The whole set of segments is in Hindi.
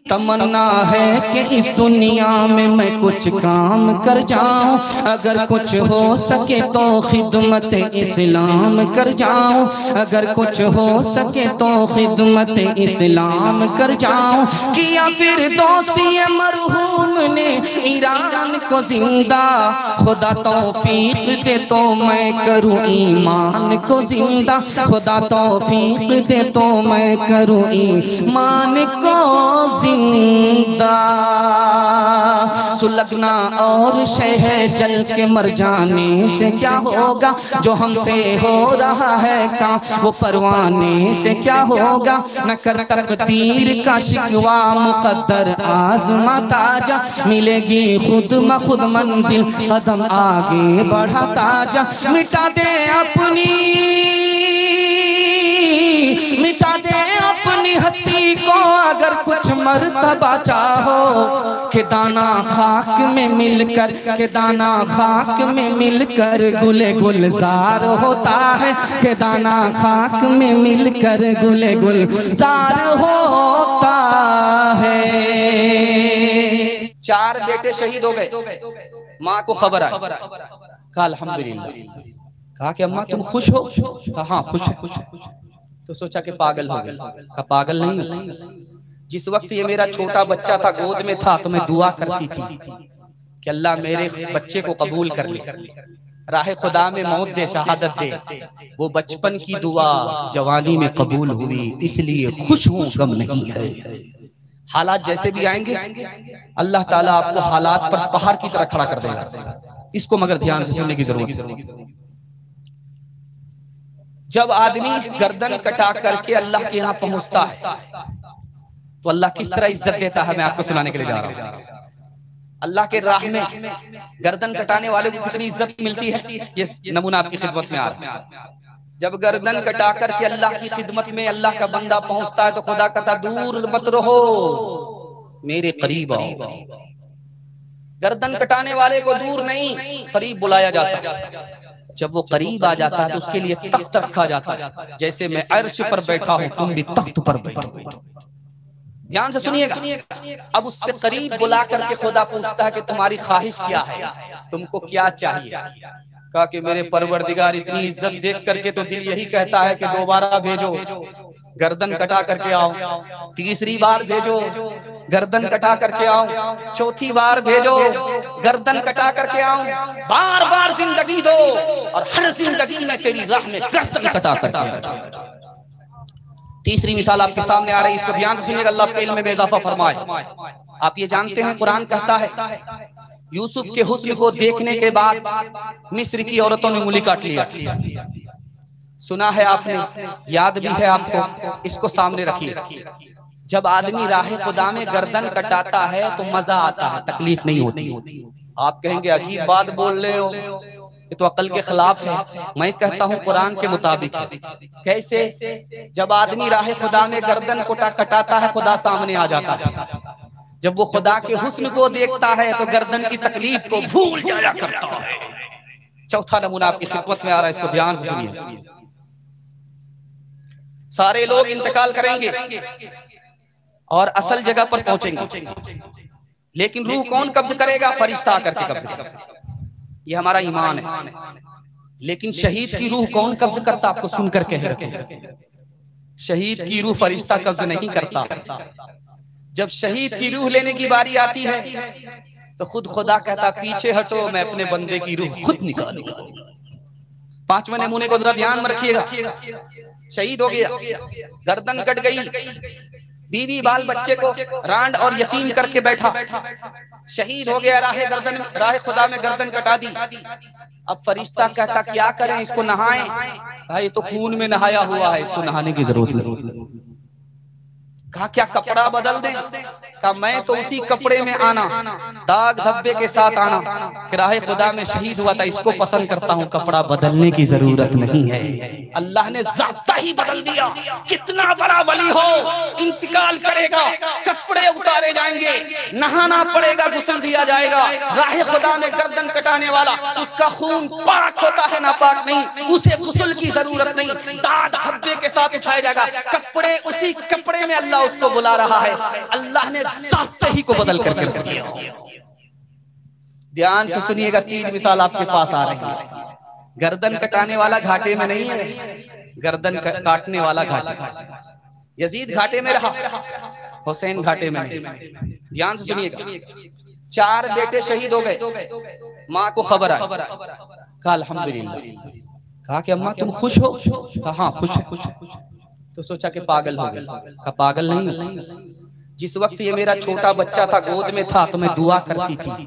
तमन्ना है कि इस दुनिया में मैं कुछ काम कर जाऊं, अगर कुछ हो सके तो खिदमत इस्लाम कर जाऊं, अगर कुछ हो सके तो खिदमत इस्लाम कर जाऊं। किया फिर दोषी मरहूम ने ईरान को जिंदा, खुदा तौफीक दे तो मैं करूं ईमान को जिंदा, खुदा तौफीक दे तो मैं करूं ईमान को जिंदा। सुलगना और शह जल के मर जाने से क्या होगा, जो हमसे हो रहा है काम वो परवाने से क्या होगा। न कर तकदीर का शिकवा मुकद्दर आज़माता जा, मिलेगी खुद म खुद मंजिल कदम आगे बढ़ाता जा। मिटा दे अपनी हस्ती को अगर कुछ मर्तबा चाहो, कि दाना खाक में मिलकर, के दाना खाक में मिलकर गुले गुलजार होता है, के दाना खाक में मिलकर गुले गुलजार होता है। 4 बेटे शहीद हो गए, माँ को खबर आई, कहा अल्हम्दुलिल्लाह। कहा कि अम्मा तुम खुश हो? कहा हाँ खुश है। तो सोचा कि पागल हो गया। कहा पागल नहीं, जिस वक्त ये मेरा छोटा बच्चा था गोद में था तो मैं दुआ करती थी कि अल्लाह मेरे बच्चे को कबूल कर ले, राह खुदा में मौत दे, शहादत दे। वो बचपन की दुआ जवानी में कबूल हुई, इसलिए खुश हूं, गम नहीं है। हालात जैसे भी आएंगे अल्लाह ताला आपको हालात पर पहाड़ की तरह खड़ा कर देगा। इसको मगर ध्यान से सुनने की जरूरत है। जब आदमी गर्दन कटा करके अल्लाह के यहाँ पहुंचता है तो अल्लाह किस तरह इज्जत देता है, मैं आपको सुनाने के लिए जा रहा हूं। अल्लाह के राह में गर्दन कटाने वाले को कितनी इज्जत मिलती है, ये नमूना आपकी खिदमत में आ रहा है। जब गर्दन कटा करके अल्लाह की खिदमत में अल्लाह का बंदा पहुंचता है तो खुदा कहता दूर मत रहो, मेरे करीब आओ। गर्दन कटाने वाले को दूर नहीं, करीब बुलाया जाता है। जब वो करीब आ जाता है तो उसके लिए तख्त रखा जाता है, जैसे मैं अर्श पर बैठा हूं तुम भी तख्त पर बैठो। ध्यान से सुनिएगा। अब उससे करीब बुला करके खुदा पूछता है कि तुम्हारी ख्वाहिश क्या है, तुमको क्या चाहिए। कहा कि मेरे परवरदिगार इतनी इज्जत देख करके तो दिल यही कहता है कि दोबारा भेजो, गर्दन कटा करके आओ। तीसरी बार भेजो, गर्दन कटा करके आओ। चौथी बार भेजो, गर्दन कटा करके आओ। बार बार जिंदगी दो और हर जिंदगी में तेरी राह में गर्दन कटा करके आओ। तीसरी मिसाल आपके सामने आ रही है, इसको ध्यान से सुनिएगा, अल्लाह आपके इल्म में इजाफा फरमाए। आप ये जानते हैं कुरान कहता है यूसुफ के हुस्न को देखने के बाद मिस्र की औरतों ने उंगली काट लिया। सुना है आपने, याद भी है आपको, इसको सामने रखिए। जब आदमी राह खुदा में गर्दन कटाता है तो मजा आता है, तकलीफ नहीं होती। आप कहेंगे अजीब बात बोल रहे हो, ये तो अकल के खिलाफ है। मैं कहता हूँ कुरान के मुताबिक है। कैसे? जब आदमी राह खुदा में गर्दन कटाता है खुदा सामने आ जाता है। जब वो खुदा के हुस्न को देखता है तो गर्दन की तकलीफ को भूल जाया करता है। चौथा नमूना आपकी खिदमत में आ रहा है, इसको ध्यान से सुनिए। सारे लोग इंतकाल करेंगे और असल जगह पर पहुंचेंगे, लेकिन रूह कौन कब्ज करेगा? फरिश्ता आकर के कब्ज करेगा। ये हमारा ईमान है। लेकिन शहीद की रूह कौन कब्ज करता? आपको सुनकर कह रहे हैं, शहीद की रूह फरिश्ता कब्ज नहीं करता। जब शहीद की रूह लेने की बारी आती है तो खुद खुदा कहता पीछे हटो, मैं अपने बंदे की रूह खुद निकालूंगा। 5वें नमूने को जरा ध्यान में रखिएगा। शहीद हो गया, गर्दन कट गई, बीवी बाल बच्चे को रांड और यतीम करके बैठा, शहीद हो गया, राह खुदा में गर्दन कटा दी। अब फरिश्ता कहता क्या करें, इसको नहाएं? भाई तो खून में नहाया हुआ है, इसको नहाने की जरूरत नहीं। कहा क्या कपड़ा बदल दें? कहा मैं तो उसी कपड़े में आना, दाग धब्बे के साथ आना कि राह खुदा में शहीद हुआ था, इसको पसंद करता हूं, कपड़ा बदलने की जरूरत नहीं है। अल्लाह ने ज़ाब्ता ही बदल दिया। कितना बड़ा वली हो, इंतकाल करेगा, कपड़े उतारे जाएंगे, नहाना पड़ेगा, गुस्ल दिया जाएगा। राह खुदा में गर्दन कटाने वाला, उसका खून पाक होता है, नापाक नहीं, उसे गुस्ल की जरूरत नहीं, दाग धब्बे के साथ उठाया जाएगा। कपड़े उसी कपड़े में अल्लाह उसको बुला रहा है, अल्लाह ने साथ ही को बदल करके रख दिया। ध्यान से सुनिएगा, 3 मिसाल आपके पास आ रही है। गर्दन कटाने वाला घाटे में नहीं है, गर्दन काटने वाला घाटे। यजीद घाटे में रहा, हुसैन घाटे में नहीं। ध्यान से सुनिएगा, 4 बेटे शहीद हो गए। माँ को खबर आई, कहा अल्हम्दुलिल्लाह। कहा कि अम्मा तुम खुश हो? कहा हाँ खुश है। तो सोचा कि पागल हो गए। कहा पागल नहीं, जिस वक्त ये मेरा छोटा बच्चा था, गोद में था, तो मैं दुआ करती थी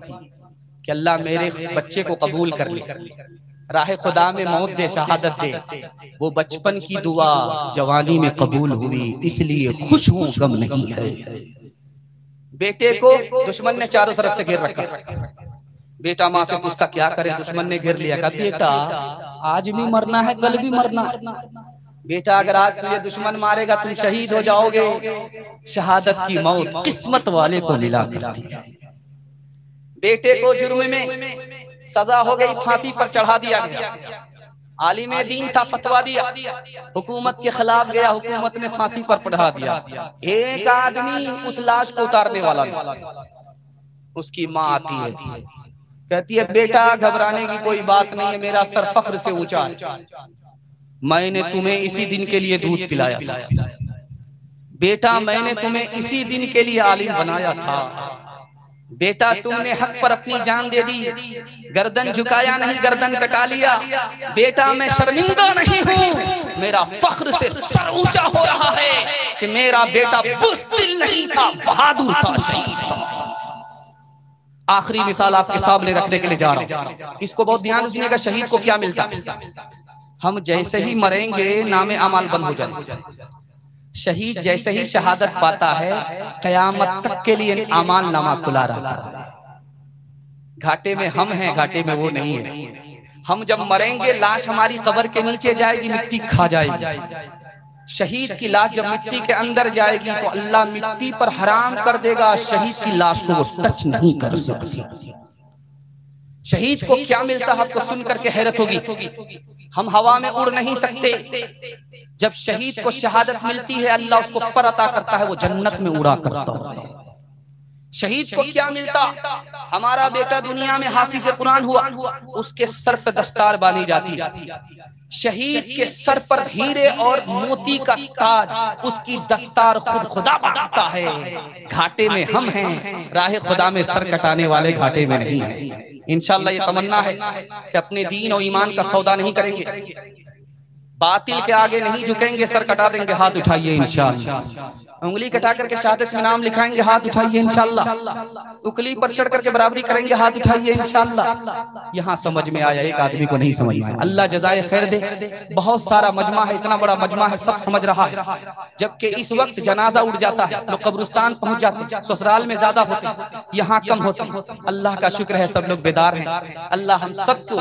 कि अल्लाह मेरे बच्चे को कबूल कर ले, राह खुदा में मौत दे, शहादत दे। वो बचपन की दुआ जवानी में कबूल हुई, इसलिए खुश हूं, गम नहीं है। बेटे को दुश्मन ने चारों तरफ से घेर रखा। बेटा माँ से पूछता क्या करे, दुश्मन ने घेर लिया। कहा बेटा आज भी मरना है, कल भी मरना है। बेटा अगर आज तुझे दुश्मन मारेगा तुम शहीद हो जाओगे। शहादत की मौत किस्मत वाले को मिला करती है। बेटे को जुर्म में सजा हो गई, फांसी पर चढ़ा दिया गया। आलिम दीन था, फतवा दिया, हुकूमत के खिलाफ गया, हुकूमत ने फांसी पर चढ़ा दिया। एक आदमी उस लाश को उतारने वाला नहीं। उसकी माँ आती है, कहती है बेटा घबराने की कोई बात नहीं है, मेरा सर फख्र से ऊंचा है, मैंने तुम्हें इसी दिन के लिए दूध पिलाया था। बेटा मैंने तुम्हें इसी दिन के लिए आलिम बनाया था। बेटा तुमने हक पर अपनी जान दे दी, गर्दन झुकाया नहीं, गर्दन कटा लिया। बेटा मैं शर्मिंदा नहीं हूँ, मेरा फख्र से सर ऊंचा हो रहा है कि मेरा बेटा बुज़दिल नहीं था, बहादुर था, शहीद था। आखिरी मिसाल आपके सामने रखने के लिए जा रहा हूँ, इसको बहुत ध्यान से सुनिएगा। शहीद को क्या मिलता है? हम जैसे ही मरेंगे नामे अमाल बंद हो जाएंगे। शहीद जैसे ही शहादत पाता है, कयामत तक के लिए अमाल नामा खुला रहता है। घाटे में हम हैं, घाटे में वो नहीं है। हम जब मरेंगे लाश हमारी कब्र के नीचे जाएगी, मिट्टी खा जाएगी। शहीद की लाश जब मिट्टी के अंदर जाएगी तो अल्लाह मिट्टी पर हराम कर देगा, शहीद की लाश को वो टच नहीं कर सकती। शहीद को क्या मिलता है आपको सुन करके हैरत होगी। हम हवा में उड़ नहीं सकते। जब शहीद को शहादत मिलती है, अल्लाह उसको पर अता करता है, वो जन्नत में उड़ा करता है। शहीद को क्या मिलता? हमारा बेटा दुनिया में हाफिज कुरान हुआ, उसके सर पर दस्तार बांधी जाती है। शहीद के सर पर हीरे और मोती का ताज, उसकी दस्तार खुद खुदा बांधता है। घाटे में हम हैं, राह खुदा में सर कटाने वाले घाटे में नहीं हैं। इंशाअल्लाह ये तमन्ना है कि अपने दीन और ईमान का सौदा नहीं करेंगे, बातिल के आगे नहीं झुकेंगे, सर कटा देंगे। हाथ उठाइए इंशाअल्लाह। उंगली कटा करके शहादत में नाम लिखाएंगे, हाथ उठाइए इंशाअल्लाह। उंगली पर चढ़ करके बराबरी करेंगे, हाथ उठाइए इंशाअल्लाह। यहाँ समझ में आया, एक आदमी को नहीं समझ में आया। अल्लाह जज़ाए खैर दे। बहुत सारा मजमा है, इतना बड़ा मजमा है, सब समझ रहा है। जबकि इस वक्त जनाजा उड़ जाता है, लोग कब्रिस्तान पहुंच जाते हैं, ससुराल में ज्यादा होते हैं, यहाँ कम होते हैं। अल्लाह का शुक्र है सब लोग बेदार हैं। अल्लाह हम सबको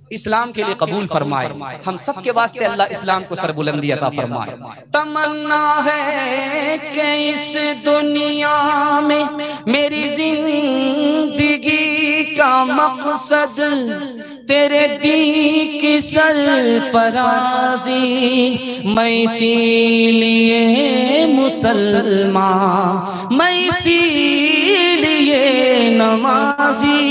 इस्लाम के लिए कबूल फरमाए, हम सब के वास्ते अल्लाह इस्लाम को सरबुलंदी अता फरमाए। तमन्ना है कि इस दुनिया में मेरी जिंदगी का मकसद तेरे दी की सरफराजी, मैं इसीलिए मुसलमान, मैं इसीलिए नमाजी।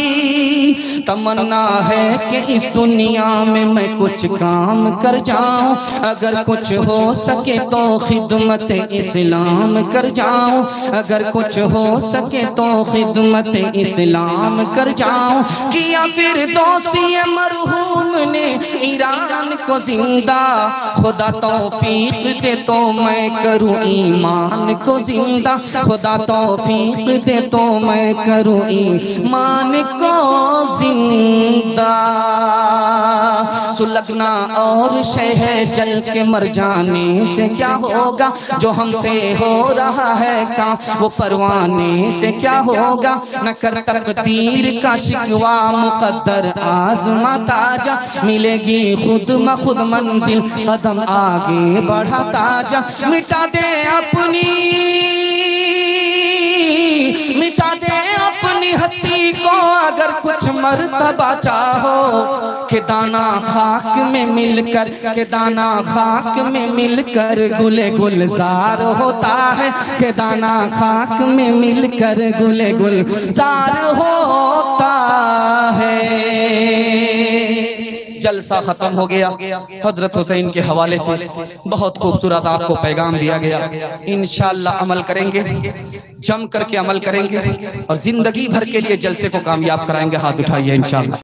तमन्ना है कि इस दुनिया में मैं कुछ काम कर जाऊं, अगर कुछ हो सके तो खिदमत इस्लाम कर जाऊं, अगर कुछ हो सके तो खिदमत इस्लाम कर जाऊं। किया फिर दोषी मरहूम ने ईरान को जिंदा, खुदा तौफीक दे तो मैं करूं ईमान को जिंदा, खुदा तौफीक दे तो मैं करूं ईमान को जिंदा। सुलगना और शह जल के मर जाने से क्या होगा, जो हमसे हो रहा है काम वो परवाने से क्या होगा। न कर तकदीर का शिकवा, मुकद्दर आज़माता जा, मिलेगी खुद म खुद मंजिल, कदम आगे बढ़ाता जा। मिटा दे अपनी हस्ती को अगर कुछ मर्तबा चाहो कि दाना खाक में मिलकर, के दाना खाक में मिलकर गुले गुलजार होता है, कि दाना खाक में मिलकर गुले गुलजार होता है। जलसा खत्म हो गया। हजरत हुसैन के हवाले से बहुत खूबसूरत आपको पैगाम दिया गया। इंशाअल्लाह अमल करेंगे, जम करके अमल करेंगे और जिंदगी भर के लिए जलसे को कामयाब कराएंगे। हाथ उठाइए इंशाअल्लाह।